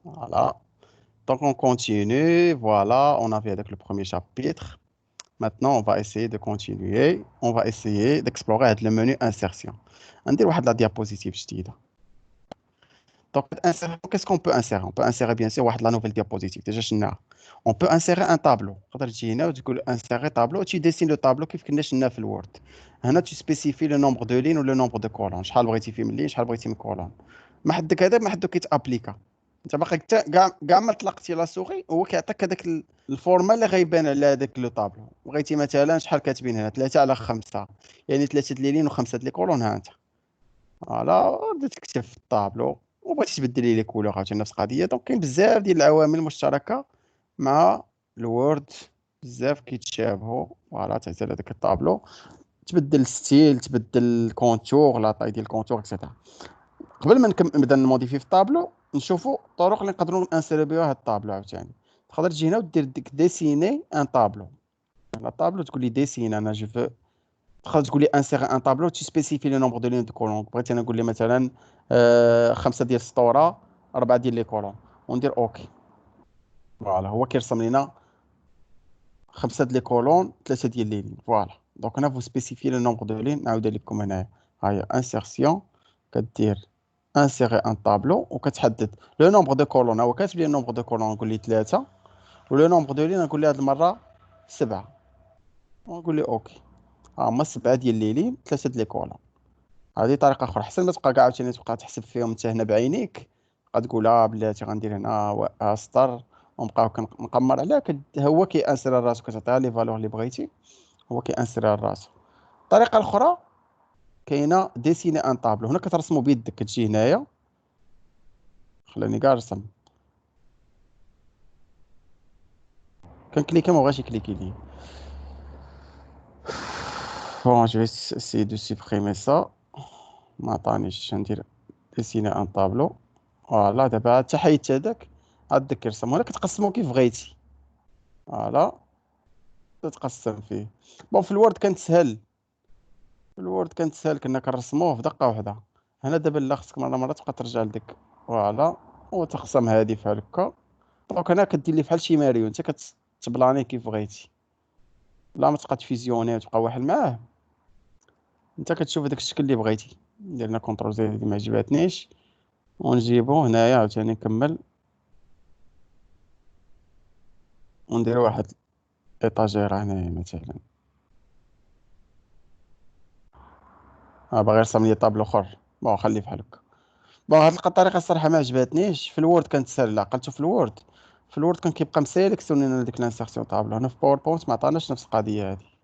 Voilà. Donc, on continue. Voilà, on avait avec le premier chapitre. Maintenant, on va essayer de continuer. On va essayer d'explorer le menu insertion. On dit la diapositive جديدة. Donc, qu'est-ce qu'on peut insérer? On peut insérer bien sûr la nouvelle diapositive. Déjà, on peut insérer un tableau. Tu dis insérer tableau, tu dessines le tableau qui fait في الوورد. هنا tu spécifies le nombre de lignes ou le nombre de colonnes. شحال بغيتي فيه من ligne, شحال بغيتي من colonne. ما حدك هذا ما حدك كيتابليكا. انت باقي كاع ما طلقتي لا سوغي هو كيعطيك هذاك الفورما اللي غيبان على هذاك لو طابلو. بغيتي مثلا شحال كاتبين هنا 3 على 5 يعني 3 لي لين و5 لي كولون ها انت. فوالا بدات تكتب في الطابلو وبغيتي تبدلي لي كولور عاوتاني نفس القضيه. دونك كاين بزاف ديال العوامل المشتركه مع الوورد، بزاف كيتشابهوا. فوالا تعزل هذاك الطابلو، تبدل الستيل، تبدل الكونتور، لا طاي ديال الكونتور اكسيتيرا. قبل ما نبدا نموديفي في الطابلو نشوفوا الطرق اللي نقدروا انسيري بها هذا الطابلو عاوتاني. تقدر تجي هنا ودير ديك ديسيني ان طابلو. لا طابلو تقول لي ديسين انا جو فو. تقدر تقول لي انسيري ان طابلو تي سبيسيفي لو نومبر دو لين دو كولون. بغيت انا نقول لي مثلا 5 ديال السطوره، 4 ديال لي كولون، وندير اوكي. فوالا هو كيرسم لينا 5 ديال لي كولون، 3 ديال لي لين. فوالا دونك هنا فو سبيسيفي لو نومبر دو لين. نعاود لكم هنايا، ها هي انسيرسيون، كدير انسيري ان طابلو وكتحدد لو نومبر دو كولون. هو كاتب لي النومبر دو كولون نقول لي 3، ولو نومبر دو لين نقول لي هاد المره 7، ونقول لي اوكي. ها هما 7 ديال لي لين، 3 ديال لي كولون. هذه طريقه اخرى حسن ما تبقى كاع عاوتاني تبقى تحسب فيهم انت هنا بعينيك. تقول بلاتي غندير هنا سطر ونبقاو كنقمر عليها. هو كيانسر راسو، كتعطيها لي فالور اللي بغيتي، هو كيانسر راسو. الطريقه الاخرى كاينه ديسيني ان طابلو. هنا كترسمو بيدك، كتجي هنايا، خليني كاع نرسم. كنكليكي ما بغاش يكليكي لي. بون جو اسيي دو سوبريمي سا، ما عطانيش. ندير ديسيني ان طابلو. فوالا دابا حتى حيدت هذاك، عاد داك كيرسم. هنا كتقسمو كيف بغيتي. فوالا تتقسم فيه. بون في الوورد كانت سهل، في الوورد كانت سهل، كنا كنرسموه في دقه واحده. هنا دابا لا خصك مره تبقى ترجع لديك. فوالا وتقسم هادي بحال هكا. دونك هنا كدير لي بحال شي ماريو، انت كتبلاني كيف بغيتي. لا ما تبقى تفيزيوني وتبقى واحد معاه، انت كتشوف داك الشكل اللي بغيتي. درنا كونترول زد اللي ما عجباتنيش، ونجيبو هنايا عاوتاني نكمل، وندير واحد ايطاجير هنايا مثلا. باغي يرسم لي طابلو اخر، بون خليه بحال هكا. بون هاد الطريقه الصراحه ما عجباتنيش. في الوورد كانت سهله، عقلتو في الوورد. في الوورد كان كيبقى مسيليكسيوني لنا ديك لانسيرسيون طابلو. هنا في باوربوينت ما عطاناش نفس القضيه هادي.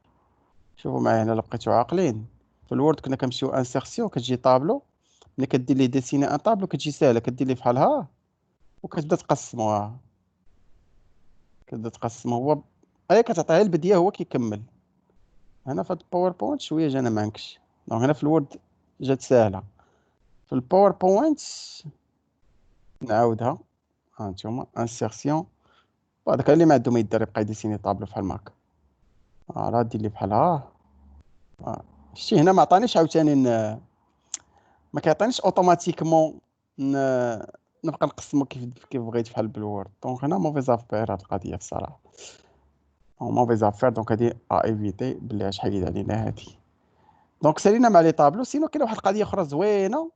شوفوا معايا هنا، لو بقيتو عاقلين. في الوورد كنا كنمشيو انسيرسيون، كتجي طابلو، ملي كدير ليه ديسيني ان طابلو كتجي ساهله، كدير ليه بحال ها وكتبدا تقسموها. كتبدا تقسم هو، اي كتعطيه البديه هو كيكمل. هنا في هاد الباوربوينت شويه جانا مانكش. دونك هنا في الوورد جات ساهله. في الباوربوينت نعاودها. ها انتوما انسيرسيون، هذاك اللي ما عنده ما يدير يبقى يديسيني طابلو بحال ماك. راه دير لي بحال ها. شتي هنا ما عطانيش عاوتاني ما كيعطينيش اوتوماتيكمون نبقى نقسمو كيف بغيت بحال بالوورد. دونك هنا موفيز افير هاد القضيه بصراحه، موفيز افير. دونك هادي ايفيتي بلي شحال علينا هادي. دونك سالينا مع لي طابلو. سينو كاينه واحد القضيه اخرى زوينه.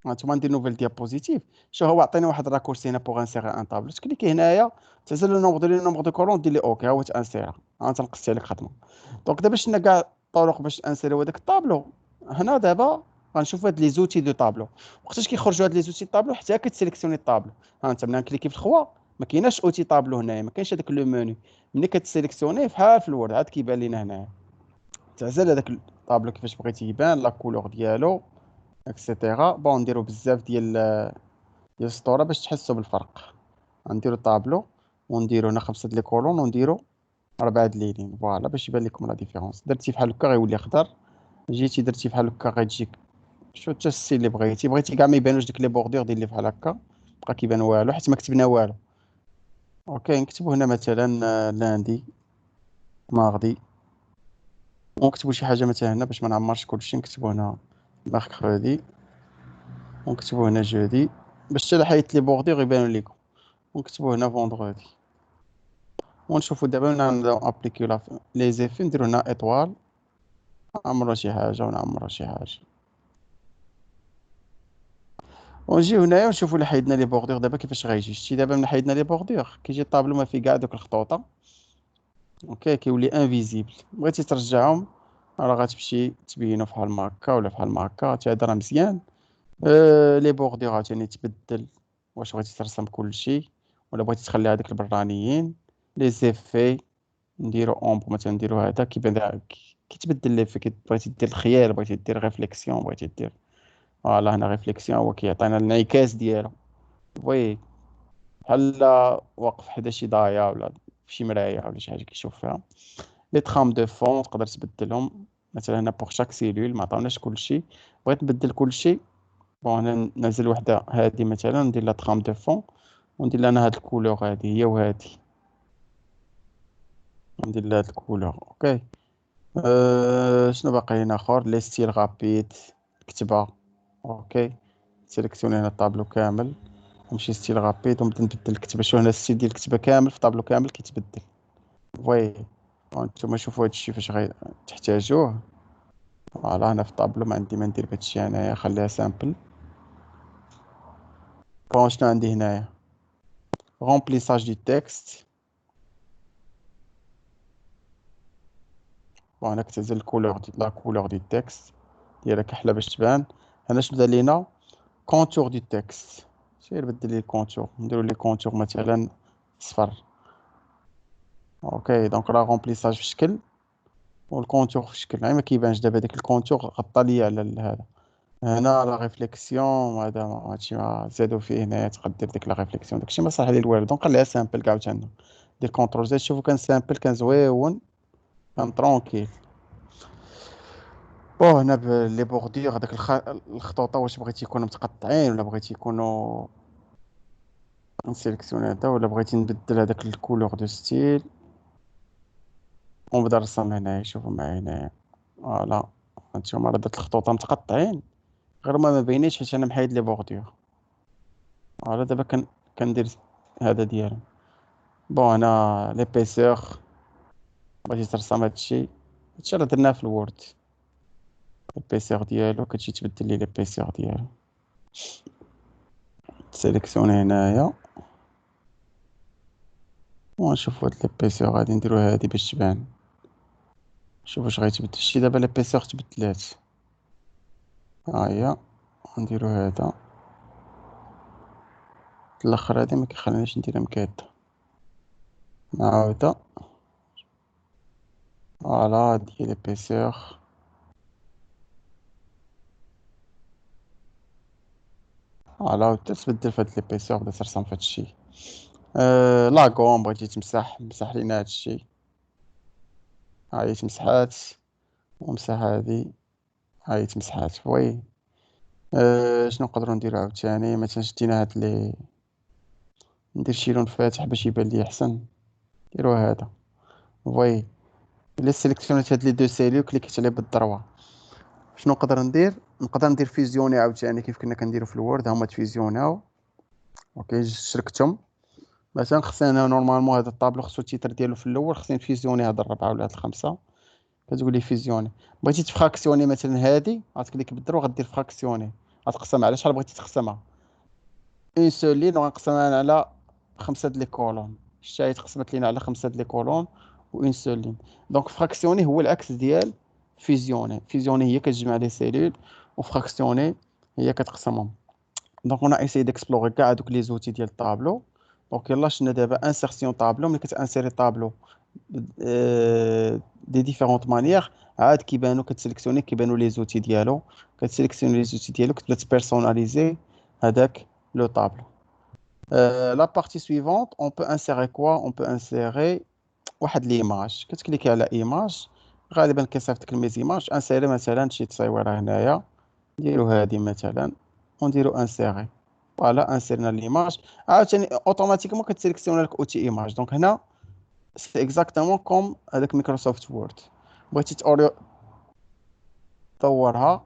هانتوما ندير نوفيل ديابوزيتيف. شو هو عطيني واحد راكورسي هنا بوغ انسيغي ان طابلو. تكليكي هنايا، تعزل لو نومبر دو كولون، دير لي اوكي. ها هو تانسيرا. ها انت نقصت عليك خدمه. دونك دابا شفنا كاع الطرق باش انسيريو هذاك الطابلو. هنا دابا غنشوفوا هاد لي زوتي دو طابلو. وقتاش كيخرجوا هاد لي زوتي طابلو؟ حتى كتسيليكسيوني الطابلو. ها انت ملي نكليكي في الخوا ما كايناش اوتي طابلو هنايا، ما كاينش هذاك لو موني. ملي كتسيليكسيوني بحال في الورد عاد كيبان لينا هنايا. تعزل هذاك الطابلو كيفاش بغيتي يبان، لا كولور ديالو اكسيتيرا. بون نديرو بزاف ديال السطوره باش تحسوا بالفرق. غنديرو طابلو ونديرو هنا 5 د لي كولون ونديرو 4 د ليلين. فوالا باش يبان لكم لا ديفيرونس. درتي بحال هكا غيولي خضر، جيتي درتي بحال هكا غتجيك شو حتى السي اللي بغيتي كاع ما يبانوش ديك لي بوردور. دير لي بحال هكا بقى كيبان والو حيت ما كتبنا والو. اوكي نكتبو هنا مثلا لاندي، ماردي، ونكتبو شي حاجه مثلا هنا باش ما نعمرش كلشي. نكتبو هنا ميركودي، ونكتبو هنا جودي، باش حتى حيت لي بوردور يبانوا ليكم، ونكتبوا هنا فوندغودي، ونشوفوا دابا نبداو ابليكيو لي زيفي، نديرو هنا ايطوال، نعمرو شي حاجه ونعمرو شي حاجه، ونجيو هنايا ونشوفوا اللي حيدنا لي بوردور دابا كيفاش غيجي. شتي دابا من حيدنا لي بوردور كيجي الطابلو ما فيه كاع دوك الخطوطه، اوكي، كيولي انفيزيبل. بغيتي ترجعهم راه غتمشي تبينو فحال ما هكا ولا فحال ما هكا، تهضر مزيان. لي بوردور عاوتاني تبدل، واش بغيتي ترسم كلشي ولا بغيتي تخلي هذيك البرانيين. لي زيفي نديرو اومبر مثلا، نديرو هذا كيبان كيتبدل لي، بغيتي دير الخيال، بغيتي دير ريفليكسيون، بغيتي دير فوالا هنا ريفليكسيون، هو كيعطينا الانعكاس ديالو. وي بحال واقف حدا شي ضايع ولا شي مرايه ولا شي حاجه كيشوف فيها. لي ترام دو فون تقدر تبدلهم، مثلا هنا بوغ شاك سيلول ما عطاوناش كلشي، بغيت نبدل كلشي. بون انا ننزل وحده هادي مثلا، ندير لها ترام دو فون، وندير لها انا هاد الكولور هادي هي وهادي، ندير لها هاد الكولور. اوكي. شنو باقي هنا اخر؟ لي ستيل غابيد، كتبه. اوكي، سيليكسيوني هنا الطابلو كامل، نمشي ستيل غابيد ونبدا نبدل الكتبه. شو هنا الستيل ديال الكتبه كامل في الطابلو كامل كيتبدل. فوي وانتم شوفوا هادشي فاش تحتاجوه. فوالا هنا في الطابلو ما عندي ما ندير بهادشي انايا، خليها سامبل. بون شنو عندي هنايا؟ رومبليساج دي تكست. بون انا كتعزل الكولور دي لا كولور دي تكست ديالك احلى باش تبان. هنا شنو دار لينا؟ كونتور دي تكست. سير بدل لي الكونتور، نديرو لي كونتور مثلا صفر. اوكي دونك راه رومبليساج في شكل والكونتور في شكل، ما كيبانش دابا داك الكونتور غطى ليا على هذا. هنا لا ريفليكسيون، هذا هادشي ما زادو فيه هنايا، تقدر دير ديك لا ريفليكسيون، داكشي ما صالح لي والو. دونك خليها سامبل كاع عاوتاني، دير كونترول زد، شوفو كان سامبل، كان زويون، كان ترونكيل. بون هنا لي بوردور هذاك الخطوطه، واش بغيتي يكونوا متقطعين ولا بغيتي يكونوا، نسيليكسيوني هذا، ولا بغيتي نبدل هذاك الكولور دو ستيل ونبدا نرسم هنايا. شوفوا معايا هنايا، فوالا هانتوما راه درت الخطوطه متقطعين، غير ما بينيش حيت انا محايد لي بوردور. فوالا دابا كندير هذا ديالهم. بون هنا ليبيسور، بغيتي ترسم هادشي راه درناه في الوورد. ليبيسور ديالو كتجي تبدل لي ليبيسور ديالو، تسيليكسيوني هنايا ونشوف هاد ليبيسور غادي نديرو هادي باش تبان. شوف واش غيتبدل. شتي دابا ليبيسور تبدلات، ها هي. نديرو هذا الاخر، هادي ما كيخلينيش نديرها مكاده، نعاودها. فوالا هادي هي ليبيسور. فوالا تتبدل في هاد ليبيسور، بدا ترسم في هادشي. لاكون بغيتي تمسح، مسح لينا هادشي، ها هي تمسحات، ومسح هادي، ها هي تمسحات. وي شنو نقدروا نديرو عاوتاني؟ مثلا شدينا هاد ندير شي لون فاتح باش يبان لي احسن، نديرو هذا. وي الا سيليكسيونيت هاد لي دو سيلو كليكيت عليه بالضروه، شنو نقدر ندير؟ نقدر ندير فيزيوني عاوتاني كيف كنا كنديرو في الوورد، هما تفيزيوناو. اوكي شركتهم مثلا، خصني انا نورمالمون هذا الطابلو خصو التيتر ديالو في الاول، خصني نفيزيوني هاد الربعه ولا هاد الخمسه. كتقول لي فيزيوني. بغيتي تفراكسيوني مثلا هادي، غتكليك بالضرب غدير فراكسيوني، غتقسم على شحال بغيتي تقسمها. اون سول لين وغنقسمها على 5 د لي كولون. شتا هي تقسمت لينا على 5 د لي كولون و اون سول لين. دونك فراكسيوني هو العكس ديال فيزيوني. فيزيوني هي كتجمع لي سيلول، وفراكسيوني هي كتقسمهم. دونك انا ايساي ديكسبلوري كاع دوك لي زوتي ديال الطابلو. دونك يلا شنا دابا انسيرسيون طابلو، ملي كتانسيري طابلو دي ديفيرونت مانيير، عاد كيبانو كتسيليكسيوني، كيبانو لي زوتي ديالو، كتسيليكسيوني لي زوتي ديالو، كتبدا تبيرسوناليزي هذاك لو طابلو. La partie suivante, on peut insérer quoi? On peut insérer واحد ليماج. كتكليكي على ايماج، غالبا كيصيفط لك الميز ايماج. انسيري مثلا شي تصويره هنايا، نديرو هادي مثلا ونديرو انسيري. فوالا انسيرنا ليماج، عاوتاني اوتوماتيكمون كتسيليكسيون لك اوتي ايماج. دونك هنا سي اكزاكتومون كوم هذاك مايكروسوفت وورد. بغيتي تطورها،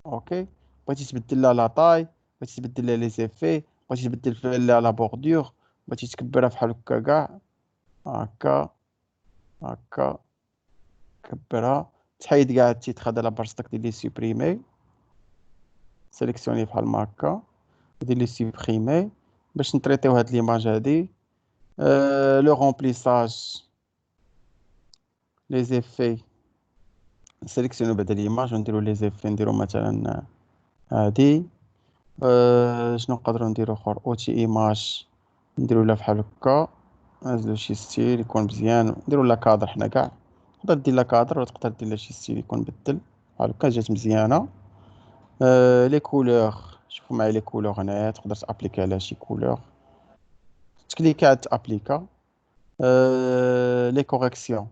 اوكي، بغيتي تبدل لها لا طاي، بغيتي تبدل لها لي زيفي، بغيتي تبدل لها لا بوردور، بغيتي تكبرها بحال هكا كاع، هكا هكا، كبرها، تحيد كاع التيتر هذا لابارستك دير لي سوبريمي، سيليكسيوني بحال ما هكا، ودير لي سوبريمي باش نطريطيو هاد ليماج هادي. لو رومبليساج، لي زيفي، نسيليكسيونو بعدا ليماج ونديرو لي زيفي، نديرو مثلا هادي. شنو نقدروا نديرو اخر؟ اوتي ايماج، نديرو لها بحال هكا، نهزلو شي ستيل يكون مزيان، نديرو لها كادر حنا كاع، تقدر دير لها كادر ولا تقدر دير لها شي ستيل يكون بدل بحال هكا، جات مزيانه. لي كولور، شوفوا معايا لي كولور هنايا، تقدر تابليكي على شي كولور، تكليكي عاد تابليكا. لي كوريكسيون،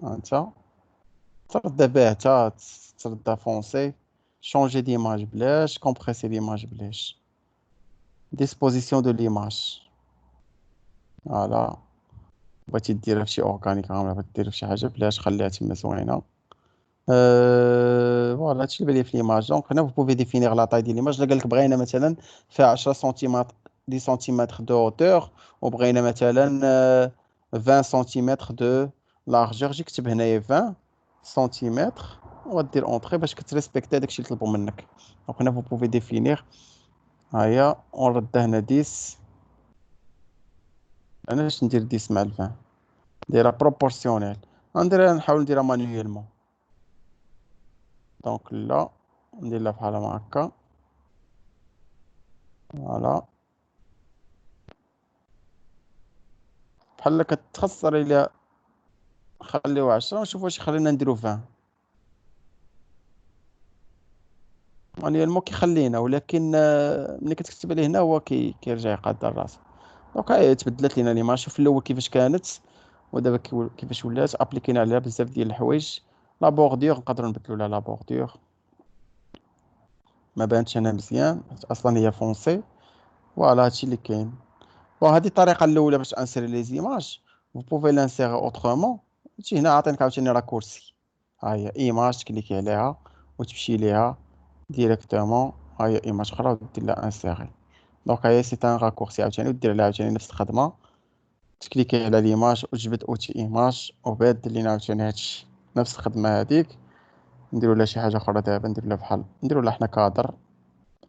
هانتا ترد باه حتى ترد فونسي، شونجي ديماج بلاش، كومبريسي ليماج بلاش، ديسبوزيسيون دو ليماج، فوالا. بغيتي ديرها فشي اورغانيك ولا بغيتي ديرها فشي حاجه بلاش، خليها تما زوينه. فوالا هادشي اللي بان لي في ليماج. دونك هنا بوفي ديفينيغ لا طاي ديال ليماج. الا قالك بغينا مثلا فيها 10 سنتيمتر 10 سنتيمتر دو هوتور، وبغينا مثلا 20 سنتيمتر دو لارجور، جي كتب هنايا 20 سنتيمتر وغدير اونطري باش كتريسبكتي داكشي اللي طلبوا منك. دونك هنا بوفي ديفينيغ، هيا ونرد هنا 10. انا باش ندير 10 مع 20، نديرها بروبورسيونيل، غنديرها نحاول نديرها مانيويلمون. دونك لا، ندير لها بحال هكا، فوالا بحال كتخسر. الى خليوها 10 ونشوف واش يخلينا نديرو 20 مانيوالمون كيخلينا، ولكن ملي كتكتب عليه هنا هو كيرجع يقادر راسو. دونك هاهي تبدلت لينا ليماج. شوف الاول كيفاش كانت ودابا كيفاش ولات، ابليكينا عليها بزاف ديال الحوايج. لا بوردور نقدروا نبدلوا لها لا بوردور، ما بانتش انا مزيان اصلا هي فونسي. فوالا هادشي اللي كاين. بون هذه الطريقه الاولى باش انسيري لي زيماج. vous pouvez l'insérer autrement. تجي هنا عاطينك عاوتاني راكورسي، ها هي ايماج، تكليكي عليها وتمشي ليها ديريكتومون، ها هي ايماج اخرى ودير لها انسيري. دونك هي سي ان راكورسي عاوتاني، ودير عليها عاوتاني نفس الخدمه، تكليكي على ليماج وتجبد اوتي ايماج وبعد دير لينا عاوتاني هادشي نفس الخدمه هذيك. نديرو لها شي حاجه اخرى دابا، نديرو لها بحال نديرو لها حنا كادر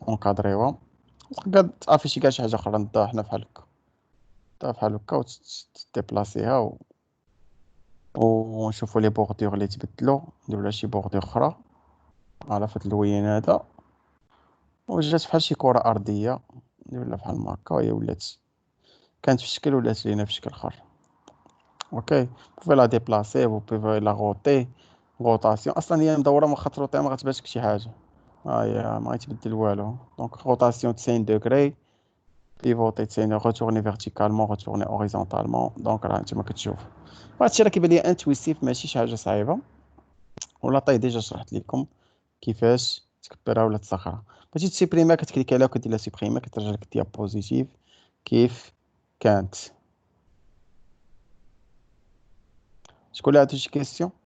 ونكادريوها، تقدر تافيشي كاع شي حاجه اخرى، نضاو حنا بحال هكا، نضاو بحال هكا وتديبلاسيها ونشوفوا لي بوردور اللي تبدلوا، نديرو لها شي بوردور اخرى على فهاد اللوين هذا، وجات بحال شي كره ارضيه، نديرو لها بحال هكا وهي ولات كانت في شكل ولات لينا في شكل اخر. اوكي بوفي لا ديبلاسي، بوفي لا غوتي، غوطاسيون اصلا هي مدوره، من خاطر روطي ما غتبانش شي حاجه، ها هي ما غيتبدل والو. دونك روتاسيون 90 دوغري، بيفوتي 90، روتورني فيرتيكالمون، روتورني اوريزونتالمون. دونك راه نتوما كتشوف هادشي راه كيبان ليا انتويسيف، ماشي شي حاجه صعيبه. ولا طاي ديجا شرحت لكم كيفاش تكبرها ولا تصغرها. بغيتي تسيبريميها كتكليك عليها وكدير لها سيبريمي، كترجع لك الديابوزيتيف كيف كانت. شكون اللي عنده شي كيسيون؟